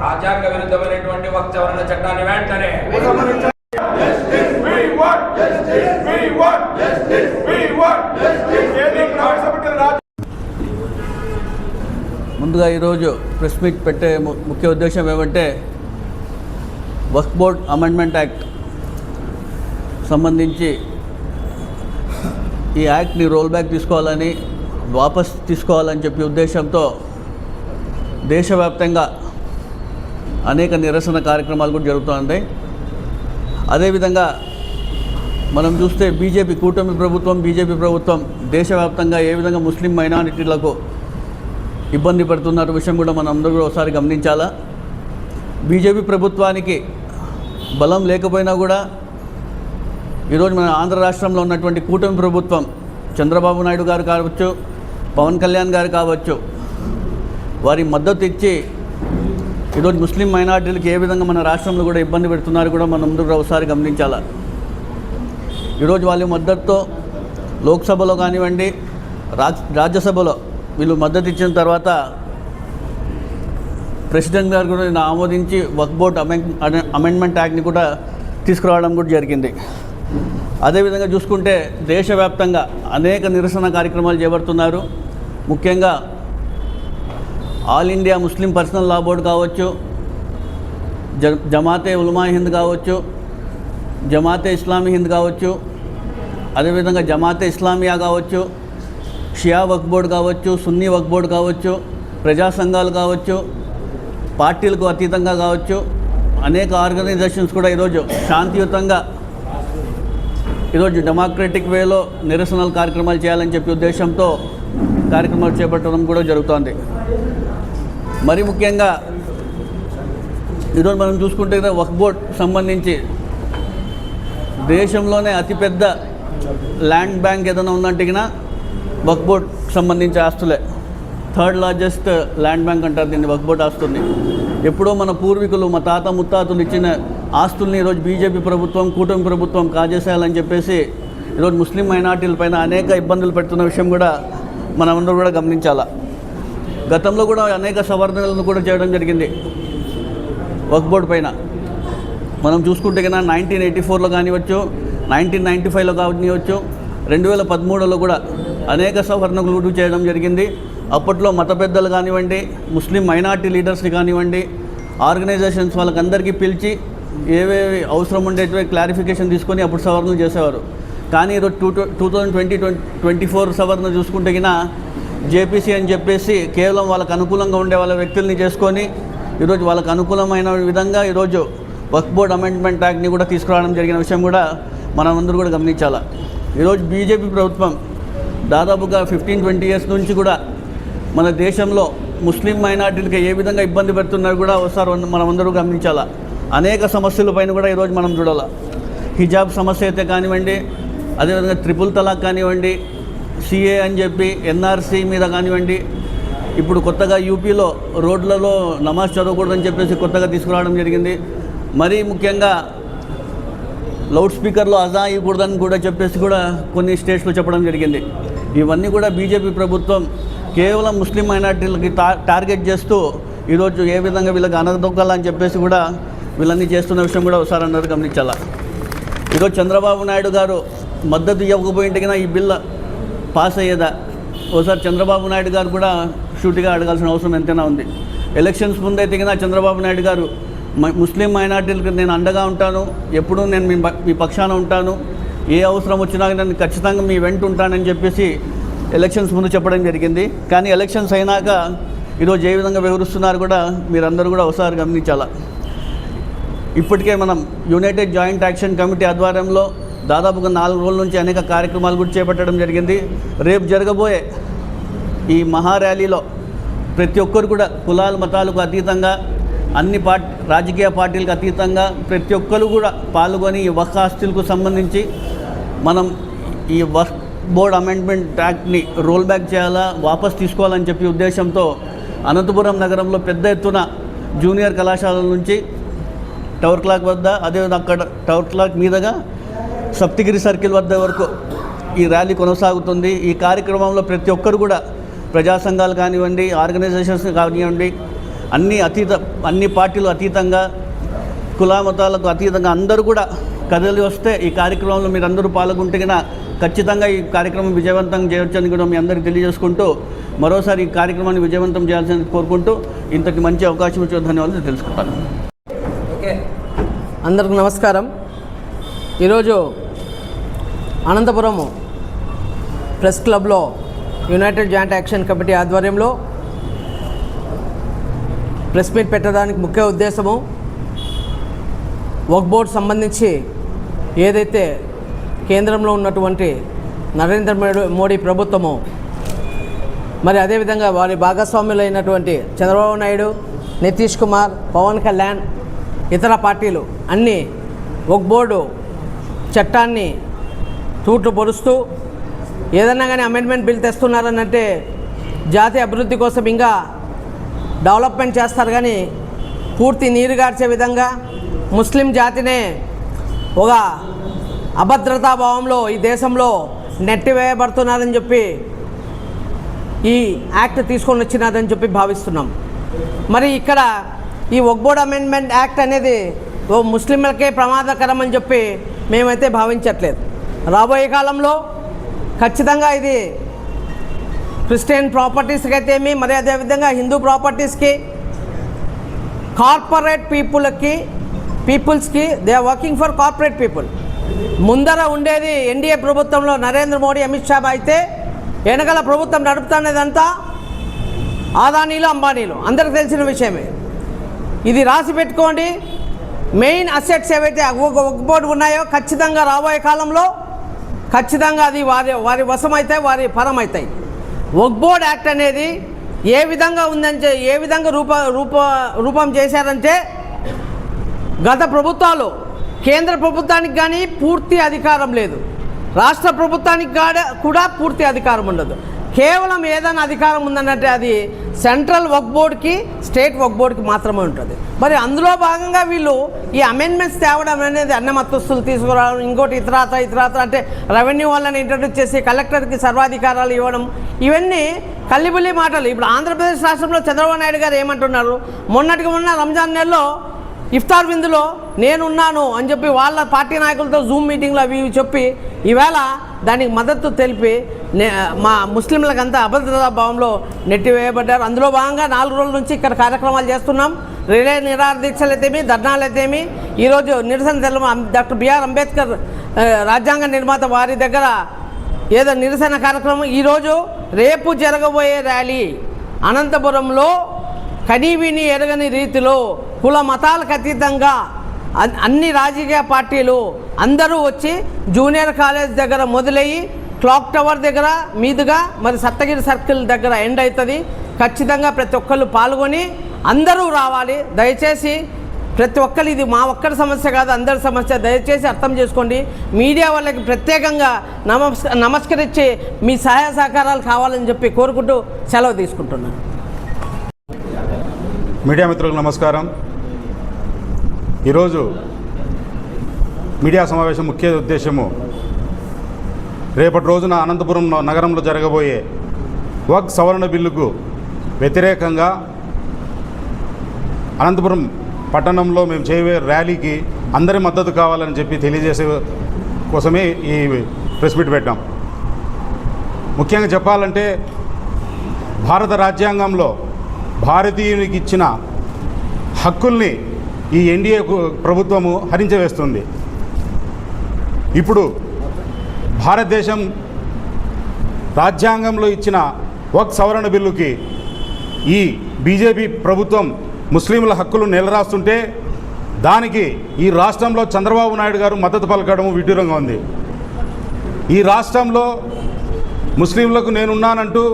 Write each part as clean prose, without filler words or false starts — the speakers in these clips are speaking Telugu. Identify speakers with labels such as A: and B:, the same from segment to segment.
A: రాజ్యాంగ విరుద్ధమైనటువంటి వక్ఫ్ సవరణ చట్టాన్ని వెంటనే
B: ముందుగా ఈరోజు ప్రెస్ మీట్ పెట్టే ముఖ్య ఉద్దేశం ఏమంటే వక్ఫ్ బోర్డ్ అమెండ్మెంట్ యాక్ట్ సంబంధించి ఈ యాక్ట్ని రోల్ బ్యాక్ తీసుకోవాలని వాపస్ తీసుకోవాలని చెప్పి ఉద్దేశంతో దేశవ్యాప్తంగా అనేక నిరసన కార్యక్రమాలు కూడా జరుగుతున్నాయి. అదేవిధంగా మనం చూస్తే కూటమి ప్రభుత్వం బీజేపీ ప్రభుత్వం దేశవ్యాప్తంగా ఏ విధంగా ముస్లిం మైనారిటీలకు ఇబ్బంది పడుతున్న విషయం కూడా మనం అందరూ ఒకసారి గమనించాలా. బీజేపీ ప్రభుత్వానికి బలం లేకపోయినా కూడా ఈరోజు మన ఆంధ్ర రాష్ట్రంలో ఉన్నటువంటి కూటమి ప్రభుత్వం చంద్రబాబు నాయుడు గారు కావచ్చు, పవన్ కళ్యాణ్ గారు కావచ్చు, వారి మద్దతు ఇచ్చి ఈరోజు ముస్లిం మైనారిటీలకు ఏ విధంగా మన రాష్ట్రంలో కూడా ఇబ్బంది పెడుతున్నారు కూడా మనం అందరూ ఒకసారి గమనించాలా. ఈరోజు వాళ్ళ మద్దతుతో లోక్సభలో కానివ్వండి, రాజ్యసభలో వీళ్ళు మద్దతు ఇచ్చిన తర్వాత ప్రెసిడెంట్ గారు కూడా నేను ఆమోదించి వక్ఫ్ బోర్డ్ అమెండ్మెంట్ యాక్ట్ని కూడా తీసుకురావడం కూడా జరిగింది. అదేవిధంగా చూసుకుంటే దేశవ్యాప్తంగా అనేక నిరసన కార్యక్రమాలు చేపడుతున్నారు. ముఖ్యంగా ఆల్ ఇండియా ముస్లిం పర్సనల్ లా బోర్డు కావచ్చు, జమాతే ఉలమా హింద్ కావచ్చు, జమాతే ఇస్లామీ హింద్ కావచ్చు, అదేవిధంగా జమాతే ఇస్లామియా కావచ్చు, షియా వక్ఫ్ బోర్డు కావచ్చు, సున్నీ వక్ఫ్ బోర్డు కావచ్చు, ప్రజా సంఘాలు కావచ్చు, పార్టీలకు అతీతంగా కావచ్చు, అనేక ఆర్గనైజేషన్స్ కూడా ఈరోజు శాంతియుతంగా ఈరోజు డెమోక్రటిక్ వేలో నిరసనల కార్యక్రమాలు చేయాలని చెప్పి ఉద్దేశంతో కార్యక్రమాలు చేపట్టడం కూడా జరుగుతోంది. మరి ముఖ్యంగా ఈరోజు మనం చూసుకుంటే వక్ఫ్ బోర్డ్ సంబంధించి దేశంలోనే అతిపెద్ద ల్యాండ్ బ్యాంక్ ఏదైనా ఉందంటే వక్ఫ్ బోర్డ్ సంబంధించి ఆస్తులే. థర్డ్ లార్జెస్ట్ ల్యాండ్ బ్యాంక్ అంటారు దీన్ని వక్ఫ్ బోర్డ్ ఆస్తుల్ని. ఎప్పుడో మన పూర్వీకులు, మా తాత ముత్తాతలు ఇచ్చిన ఆస్తుల్ని ఈరోజు బీజేపీ ప్రభుత్వం, కూటమి ప్రభుత్వం కాజేసేయాలని చెప్పేసి ఈరోజు ముస్లిం మైనార్టీలపైన అనేక ఇబ్బందులు పెడుతున్న విషయం కూడా మనమందరూ కూడా గమనించాలా. గతంలో కూడా అనేక సవరణలను కూడా చేయడం జరిగింది వక్ఫ్ బోర్డు పైన. మనం చూసుకుంటే కన్నా 1984లో కానివచ్చు, 1995లో కానివచ్చు, 2013లో కూడా అనేక సవరణలు చేయడం జరిగింది. అప్పట్లో మత పెద్దలు కానివ్వండి, ముస్లిం మైనార్టీ లీడర్స్ని కానివ్వండి, ఆర్గనైజేషన్స్ వాళ్ళకందరికీ పిలిచి ఏవేవి అవసరం ఉండేటివి క్లారిఫికేషన్ తీసుకొని అప్పుడు సవరణలు చేసేవారు. కానీ ఈరోజు 2024 సవరణ చూసుకుంటే జేపీసీ అని చెప్పేసి కేవలం వాళ్ళకు అనుకూలంగా ఉండే వాళ్ళ వ్యక్తుల్ని చేసుకొని ఈరోజు వాళ్ళకు అనుకూలమైన విధంగా ఈరోజు వక్ఫ్ బోర్డ్ అమెండ్మెంట్ యాక్ట్ని కూడా తీసుకురావడం జరిగిన విషయం కూడా మనం అందరూ కూడా గమనించాలి. ఈరోజు బీజేపీ ప్రభుత్వం దాదాపుగా 15-20 ఇయర్స్ నుంచి కూడా మన దేశంలో ముస్లిం మైనార్టీలకి ఏ విధంగా ఇబ్బంది పెడుతున్నారు కూడా ఒకసారి మనం అందరూ గమనించాలా. అనేక సమస్యలపైన కూడా ఈరోజు మనం చూడాలి. హిజాబ్ సమస్య అయితే కానివ్వండి, అదేవిధంగా ట్రిపుల్ తలాక్ కానివ్వండి, సిఏ అని చెప్పి ఎన్ఆర్సీ మీద కానివ్వండి, ఇప్పుడు కొత్తగా యూపీలో రోడ్లలో నమాజ్ చదవకూడదని చెప్పేసి కొత్తగా తీసుకురావడం జరిగింది. మరీ ముఖ్యంగా లౌడ్ స్పీకర్లో అజా ఇవ్వకూడదని కూడా చెప్పేసి కూడా కొన్ని స్టేట్స్లో చెప్పడం జరిగింది. ఇవన్నీ కూడా బీజేపీ ప్రభుత్వం కేవలం ముస్లిం మైనార్టీలకి టార్గెట్ చేస్తూ ఈరోజు ఏ విధంగా వీళ్ళకి అనదొక్కాలని చెప్పేసి కూడా వీళ్ళన్నీ చేస్తున్న విషయం కూడా ఒకసారి అందరూ గమనించాలా. ఈరోజు చంద్రబాబు నాయుడు గారు మద్దతు ఇవ్వకపోయింటే ఈ బిల్లు పాస్ అయ్యేదా? ఒకసారి చంద్రబాబు నాయుడు గారు కూడా షూటిగా అడగాల్సిన అవసరం ఎంతైనా ఉంది. ఎలక్షన్స్ ముందైతే చంద్రబాబు నాయుడు గారు ముస్లిం మైనార్టీలకు నేను అండగా ఉంటాను, ఎప్పుడూ నేను మీ పక్షాన ఉంటాను, ఏ అవసరం వచ్చినా నేను ఖచ్చితంగా మీ వెంట ఉంటానని చెప్పేసి ఎలక్షన్స్ ముందు చెప్పడం జరిగింది. కానీ ఎలక్షన్స్ అయినాక ఈరోజు ఏ విధంగా వివరిస్తున్నారు కూడా మీరందరూ కూడా ఒకసారి గమనించాలా. ఇప్పటికే మనం యునైటెడ్ జాయింట్ యాక్షన్ కమిటీ ఆధ్వర్యంలో దాదాపుగా 4 రోజుల నుంచి అనేక కార్యక్రమాలు కూడా చేపట్టడం జరిగింది. రేపు జరగబోయే ఈ మహార్యాలీలో ప్రతి ఒక్కరు కూడా కులాలు మతాలకు అతీతంగా, అన్ని రాజకీయ పార్టీలకు అతీతంగా ప్రతి ఒక్కరు కూడా పాల్గొని ఈ వక్ఫ్ ఆస్తులకు సంబంధించి మనం ఈ వక్ఫ్ బోర్డ్ అమెండ్మెంట్ యాక్ట్ని రోల్ బ్యాక్ చేయాలా, వాపస్ తీసుకోవాలని చెప్పి ఉద్దేశంతో అనంతపురం నగరంలో పెద్ద ఎత్తున జూనియర్ కళాశాలల నుంచి టవర్ క్లాక్ వద్ద, అదేవిధంగా అక్కడ టవర్ క్లాక్ మీదుగా సప్తగిరి సర్కిల్ వద్ద వరకు ఈ ర్యాలీ కొనసాగుతుంది. ఈ కార్యక్రమంలో ప్రతి ఒక్కరు కూడా ప్రజా సంఘాలు కానివ్వండి, ఆర్గనైజేషన్స్ కానివ్వండి, అన్ని పార్టీలు అతీతంగా, కుల మతాలకు అతీతంగా అందరూ కూడా కదలి వస్తే ఈ కార్యక్రమంలో మీరందరూ పాల్గొంటే ఖచ్చితంగా ఈ కార్యక్రమం విజయవంతం చేయవచ్చని కూడా మీ అందరికీ తెలియజేసుకుంటూ మరోసారి ఈ కార్యక్రమాన్ని విజయవంతం చేయాల్సింది కోరుకుంటూ ఇంతటి మంచి అవకాశం ఇచ్చిన ధన్యవాదాలు తెలుసుకుంటాను.
A: ఓకే,
C: అందరికి నమస్కారం. ఈరోజు అనంతపురం ప్రెస్ క్లబ్లో యునైటెడ్ జాయింట్ యాక్షన్ కమిటీ ఆధ్వర్యంలో ప్రెస్ మీట్ పెట్టడానికి ముఖ్య ఉద్దేశము వక్ఫ్ బోర్డు సంబంధించి ఏదైతే కేంద్రంలో ఉన్నటువంటి నరేంద్ర మోడీ ప్రభుత్వము, మరి అదేవిధంగా వారి భాగస్వాములైనటువంటి చంద్రబాబు నాయుడు, నితీష్ కుమార్, పవన్ కళ్యాణ్, ఇతర పార్టీలు అన్నీ వక్ఫ్ బోర్డు చట్టాన్ని తూట్లు పొరుస్తూ ఏదన్నా కానీ అమెండ్మెంట్ బిల్ తెస్తున్నారని అంటే జాతీయ అభివృద్ధి కోసం ఇంకా డెవలప్మెంట్ చేస్తారు, కానీ పూర్తి నీరుగార్చే విధంగా ముస్లిం జాతినే ఒక అభద్రతాభావంలో ఈ దేశంలో నెట్టివేయబడుతున్నారని చెప్పి ఈ యాక్ట్ తీసుకొని వచ్చినారని చెప్పి భావిస్తున్నాం. మరి ఇక్కడ ఈ వక్ఫ్ బోర్డ్ అమెండ్మెంట్ యాక్ట్ అనేది ముస్లింలకే ప్రమాదకరం అని చెప్పి మేమైతే భావించట్లేదు. రాబోయే కాలంలో ఖచ్చితంగా ఇది క్రిస్టియన్ ప్రాపర్టీస్కి అయితేమి, మరి అదేవిధంగా హిందూ ప్రాపర్టీస్కి, కార్పొరేట్ పీపుల్స్కి they are working for corporate people. ముందర ఉండేది ఎన్డీఏ ప్రభుత్వంలో నరేంద్ర మోడీ, అమిత్ షా అయితే వెనకాల ప్రభుత్వం నడుపుతున్నదంతా ఆదానీలు, అంబానీలు, అందరికి తెలిసిన విషయమే. ఇది రాసి పెట్టుకోండి. మెయిన్ అసెట్స్ ఏవైతే వక్ఫ్ బోర్డు ఉన్నాయో ఖచ్చితంగా రాబోయే కాలంలో ఖచ్చితంగా అది వారి వశమవుతాయి, వారి పరమవుతాయి. వక్ఫ్ బోర్డ్ యాక్ట్ అనేది ఏ విధంగా ఉందంటే, ఏ విధంగా రూపం చేశారంటే, గత ప్రభుత్వాలు కేంద్ర ప్రభుత్వానికి కానీ పూర్తి అధికారం లేదు, రాష్ట్ర ప్రభుత్వానికి కూడా పూర్తి అధికారం ఉండదు. కేవలం ఏదైనా అధికారం ఉందనంటే అది సెంట్రల్ వక్ఫ్ బోర్డుకి, స్టేట్ వక్ఫ్ బోర్డుకి మాత్రమే ఉంటుంది. మరి అందులో భాగంగా వీళ్ళు ఈ అమెండ్మెంట్స్ తేవడం అనేది అన్నమత్తస్తులు తీసుకురావడం, ఇంకోటి ఇతరాత్ర అంటే రెవెన్యూ వాళ్ళని ఇంట్రడ్యూస్ చేసి కలెక్టర్కి సర్వాధికారాలు ఇవ్వడం, ఇవన్నీ కల్లిబుల్లి మాటలు. ఇప్పుడు ఆంధ్రప్రదేశ్ రాష్ట్రంలో చంద్రబాబు నాయుడు గారు ఏమంటున్నారు, మొన్న రంజాన్ నెలలో ఇఫ్తార్ విందులో నేనున్నాను అని చెప్పి వాళ్ళ పార్టీ నాయకులతో జూమ్ మీటింగ్లో అవి చెప్పి ఈవేళ దానికి మద్దతు తెలిపి మా ముస్లింలకంతా అభద్రతా భావంలో నెట్టివేయబడ్డారు. అందులో భాగంగా 4 రోజుల నుంచి ఇక్కడ కార్యక్రమాలు చేస్తున్నాం. రిలే నిరాహార దీక్షలు అయితేమి, ధర్నాలు అయితేమి, ఈరోజు నిరసన డాక్టర్ బిఆర్ అంబేద్కర్ రాజ్యాంగ నిర్మాత వారి దగ్గర ఏదో నిరసన కార్యక్రమం. ఈరోజు రేపు జరగబోయే ర్యాలీ అనంతపురంలో కనీవిని ఎరగని రీతిలో కుల మతాలకు అతీతంగా అన్ని రాజకీయ పార్టీలు అందరూ వచ్చి జూనియర్ కాలేజ్ దగ్గర మొదలయ్యి క్లాక్ టవర్ దగ్గర మీదుగా మరి సప్తగిరి సర్కిల్ దగ్గర ఎండ్ అవుతుంది. ఖచ్చితంగా ప్రతి ఒక్కళ్ళు పాల్గొని అందరూ రావాలి. దయచేసి ప్రతి ఒక్కరు, ఇది మా ఒక్కరి సమస్య కాదు, అందరి సమస్య. దయచేసి అర్థం చేసుకోండి. మీడియా వాళ్ళకి ప్రత్యేకంగా నమస్కరించి మీ సహాయ సహకారాలు కావాలని చెప్పి కోరుకుంటూ సెలవు తీసుకుంటున్నాను.
D: మీడియా మిత్రులకు నమస్కారం. ఈరోజు మీడియా సమావేశం ముఖ్య ఉద్దేశము రేపటి రోజున అనంతపురం నగరంలో జరగబోయే వక్ఫ్ సవరణ బిల్లుకు వ్యతిరేకంగా అనంతపురం పట్టణంలో మేము చేయబోయే ర్యాలీకి అందరి మద్దతు కావాలని చెప్పి తెలియజేసే కోసమే ఈ ప్రెస్ మీట్ పెట్టాం. ముఖ్యంగా చెప్పాలంటే భారత రాజ్యాంగంలో భారతీయునికి ఇచ్చిన హక్కుల్ని ఈ ఎన్డీఏ ప్రభుత్వము హరించవేస్తుంది. ఇప్పుడు భారతదేశం రాజ్యాంగంలో ఇచ్చిన వక్ఫ్ సవరణ బిల్లుకి ఈ బీజేపీ ప్రభుత్వం ముస్లింల హక్కులు నెలరాస్తుంటే దానికి ఈ రాష్ట్రంలో చంద్రబాబు నాయుడు గారు మద్దతు పలకడం విడ్డూరంగా ఉంది. ఈ రాష్ట్రంలో ముస్లింలకు నేనున్నానంటూ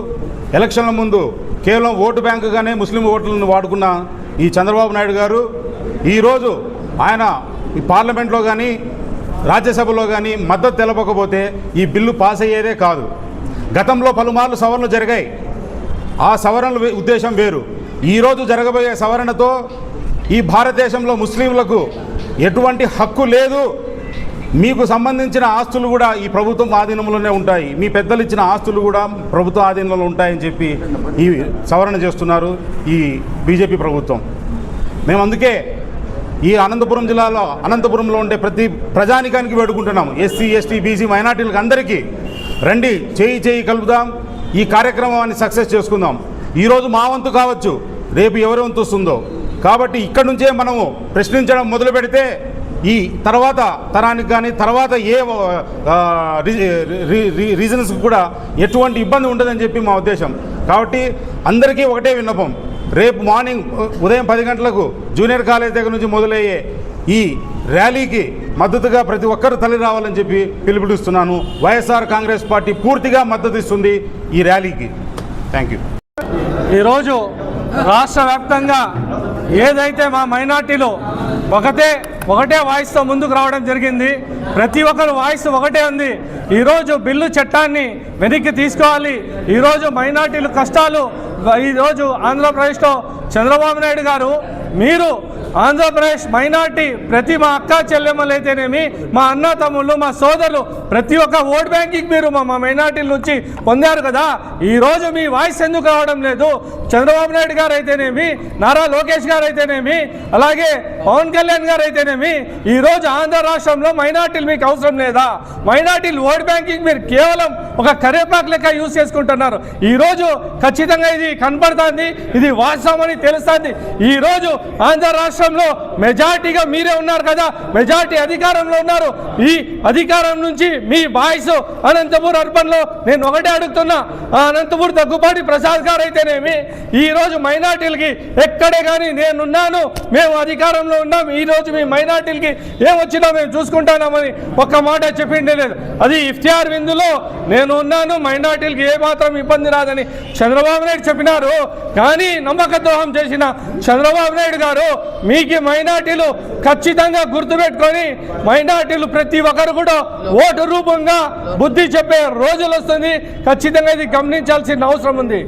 D: ఎలక్షన్ల ముందు కేవలం ఓటు బ్యాంకుగానే ముస్లిం ఓట్లను వాడుకున్న ఈ చంద్రబాబు నాయుడు గారు ఈరోజు ఆయన ఈ పార్లమెంట్లో కానీ రాజ్యసభలో కానీ మద్దతు తెలపకపోతే ఈ బిల్లు పాస్ అయ్యేదే కాదు. గతంలో పలుమార్లు సవరణలు జరిగాయి. ఆ సవరణల ఉద్దేశం వేరు. ఈరోజు జరగబోయే సవరణతో ఈ భారతదేశంలో ముస్లింలకు ఎటువంటి హక్కు లేదు, మీకు సంబంధించిన ఆస్తులు కూడా ఈ ప్రభుత్వం ఆధీనంలోనే ఉంటాయి, మీ పెద్దలు ఇచ్చిన ఆస్తులు కూడా ప్రభుత్వ ఆధీనంలో ఉంటాయని చెప్పి ఈ సవరణ చేస్తున్నారు ఈ బీజేపీ ప్రభుత్వం. మేము అందుకే ఈ అనంతపురం జిల్లాలో అనంతపురంలో ఉండే ప్రతి ప్రజానికానికి వేడుకుంటున్నాం, ఎస్సీ ఎస్టీ బీసీ మైనార్టీలకు అందరికీ రండి, చేయి కలుపుదాం, ఈ కార్యక్రమాన్ని సక్సెస్ చేసుకుందాం. ఈరోజు మా వంతు కావచ్చు, రేపు ఎవరి వంతు వస్తుందో. కాబట్టి ఇక్కడ నుంచే మనము ప్రశ్నించడం మొదలు పెడితే ఈ తర్వాత తరానికి కానీ తర్వాత ఏ రీజన్స్కి కూడా ఎటువంటి ఇబ్బంది ఉండదని చెప్పి మా ఉద్దేశం. కాబట్టి అందరికీ ఒకటే విన్నపం, రేపు మార్నింగ్ ఉదయం 10 గంటలకు జూనియర్ కాలేజ్ దగ్గర నుంచి మొదలయ్యే ఈ ర్యాలీకి మద్దతుగా ప్రతి ఒక్కరు తల్లి రావాలని చెప్పి పిలుపునిస్తున్నాను. వైఎస్ఆర్ కాంగ్రెస్ పార్టీ పూర్తిగా మద్దతు ఇస్తుంది ఈ ర్యాలీకి. Thank you.
E: ఈరోజు రాష్ట్ర వ్యాప్తంగా ఏదైతే మా మైనార్టీలు ఒకటే వాయిస్తో ముందుకు రావడం జరిగింది. ప్రతి ఒక్కరు వాయిస్ ఒకటే ఉంది. ఈరోజు బిల్లు చట్టాన్ని వెనక్కి తీసుకోవాలి. ఈరోజు మైనార్టీలు కష్టాలు, ఈరోజు ఆంధ్రప్రదేశ్లో చంద్రబాబు నాయుడు గారు, మీరు ఆంధ్రప్రదేశ్ మైనార్టీ ప్రతి మా అక్క చెల్లెమ్మలు అయితేనేమి, మా అన్న తమ్ముళ్ళు, మా సోదరులు, ప్రతి ఒక్క ఓట్ బ్యాంకింగ్ మీరు మా మైనార్టీల నుంచి పొందారు కదా. ఈరోజు మీ వాయిస్ ఎందుకు రావడం లేదు? చంద్రబాబు నాయుడు గారు అయితేనేమి, నారా లోకేష్ గారు అయితేనేమి, అలాగే పవన్ కళ్యాణ్ గారు అయితేనేమి, ఈరోజు ఆంధ్ర రాష్ట్రంలో మైనార్టీలు మీకు అవసరం లేదా? మైనార్టీలు ఓట్ బ్యాంకింగ్ మీరు కేవలం ఒక కరేపాకు లెక్క యూజ్ చేసుకుంటున్నారు. ఈరోజు ఖచ్చితంగా ఇది కనపడుతుంది, ఇది వాస్తవం అని తెలుస్తుంది. ఈరోజు ఆంధ్ర రాష్ట్రంలో మెజార్టీగా మీరే ఉన్నారు కదా, మెజార్టీ అధికారంలో ఉన్నారు. ఈ అధికారం నుంచి మీ వాయిస్ అనంతపూర్ అర్బన్లో నేను ఒకటే అడుగుతున్నా, అనంతపూర్ దగ్గుపాటి ప్రసాద్ గారు అయితేనేమి, ఈరోజు మైనార్టీలకి ఎక్కడే కానీ నేనున్నాను, మేము అధికారంలో ఉన్నాం, ఈరోజు మీ మైనార్టీలకి ఏమొచ్చినా మేము చూసుకుంటామని ఒక్క మాట చెప్పిండే లేదు. అది ఇఫ్తియార్ విందులో నేను ఉన్నాను, మైనార్టీలకి ఏమాత్రం ఇబ్బంది రాదని చంద్రబాబు నాయుడు చెప్పినారు. కానీ నమ్మక ద్రోహం చేసిన చంద్రబాబు నాయుడు గారు మీకు మైనార్టీలు ఖచ్చితంగా గుర్తుపెట్టుకొని, మైనార్టీలు ప్రతి ఒక్కరు కూడా ఓటు రూపంగా బుద్ధి చెప్పే రోజులు వస్తుంది. ఖచ్చితంగా ఇది గమనించాల్సిన అవసరం ఉంది.